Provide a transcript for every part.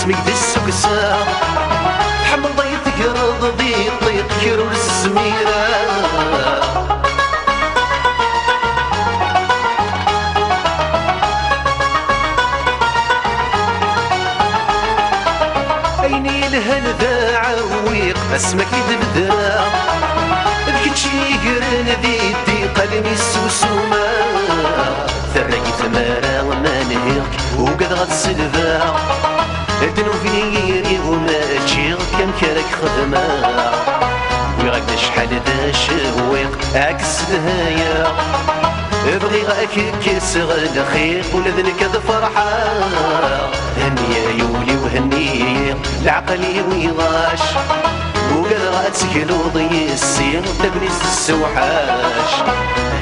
اسمك دي السكسة حمل ضيتك رض ضيق كيرو السميرة عيني لها ندى عويق اسمك يدبدرا ذكتشي يقرن ذي دي قلمي السوسومة ثرقي ثمارة وما نهيق وقد غتسلفا ادنو فيني وماشي كم كارك خدمة ويغاك شحال ذا شويق عكس نهاية ابغي غاك كسغ الخيق ولذنك ذا فرحة هني يا يولي وهني العقلي ويضاش وقد غاتسكلو ضي السين تبني السوحاش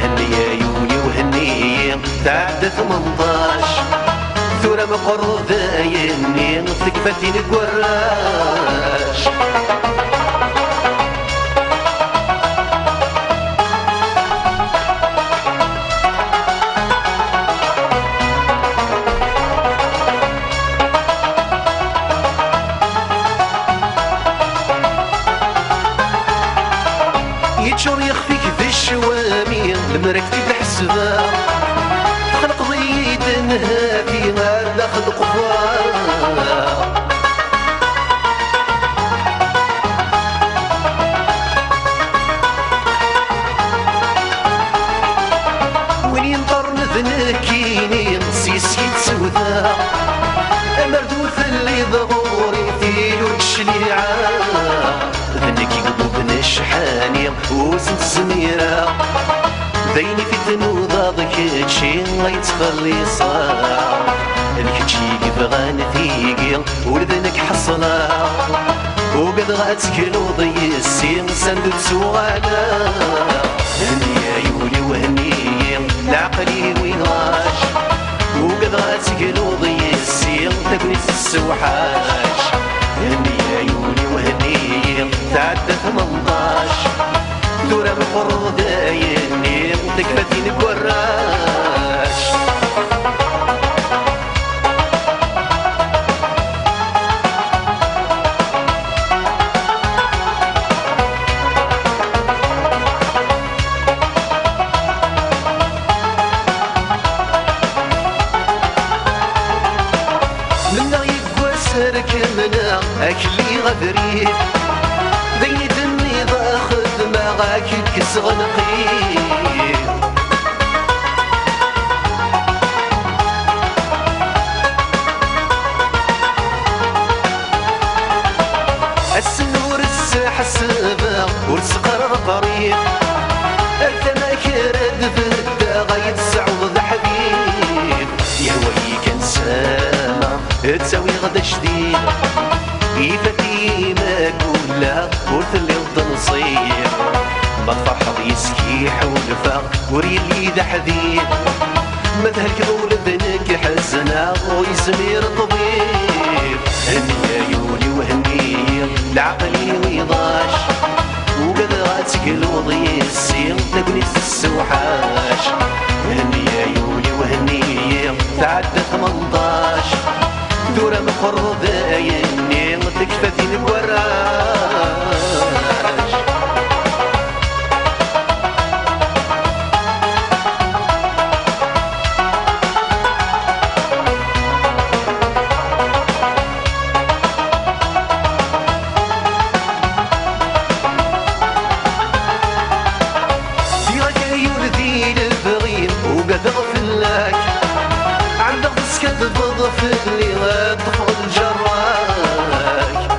هني يا يولي وهني تعدى 18 ثورة مقر ذايني ثقفتي نقراش يتشور يخفيك في الشوامي المركتي بالحسبة خلق ضيد نهاتي ما داخل قفار وين ينطر نذنكيني نسيسي تسودا مردوث اللي ضغوري ثيلو الشليعة ذنكي قلوب نشحاني وسن الزميرة ذيني في تنوضا ضك تشي غيتخلي صار الكتشي كيبغى نثيقيل ولذنك حصلا وقد غاتكلو ضي السين سندو تسوغانا هني يا يولي وهني العقلي ويناش وقد غاتكلو ضي السين تبني السوحاش هني يا يولي وهني تعدى 18 دورة بالقرض دايني تكفتي نقراش منا يقوسرك منا اكلي غدري ذيني دني ضاخذ ما غاك كسغ نقيل السنور الساحة السبا والسقر قريب الثما كرد بدا غاية السعوض حبيب يا وي كان سما تساوي غدا شديد يفتي ما كلها قلت اللي ضل نصيب بالفرحة يسكي حولفا وريلي ذا حديد مذهل كذول ذنك حزنا ويسمير طبيب هني يا يولي وهني العقلي ويضاش وقد غاتكلو ضي السين تبني السوحاش هني يا يولي وهني تعدى 18 دورة مقر ذايني تكفتي نقراش وقد غفلك عندك سكت بضفل لي غطفل الجراك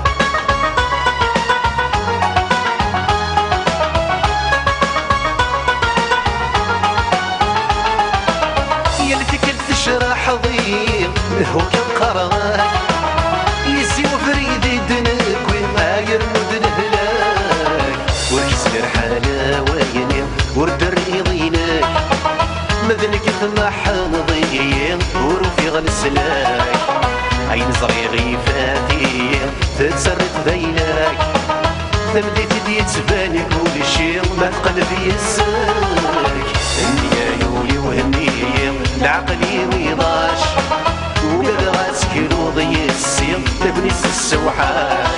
يلي فيك تشرح ضيق هو كم قراك يزي وفريد يدنك وما يرمد نهلاك والكسر حالة ويني وردر يضينك مذنك ثمحن ضيين وروفي غنسلاك عين صغيري فاتي تتسرت بينك ثمديت دي تباني كل شيء ما قلبي يساك هني يا يولي وهني العقلي ويضاش وقد غاسك ضي السيم السوحان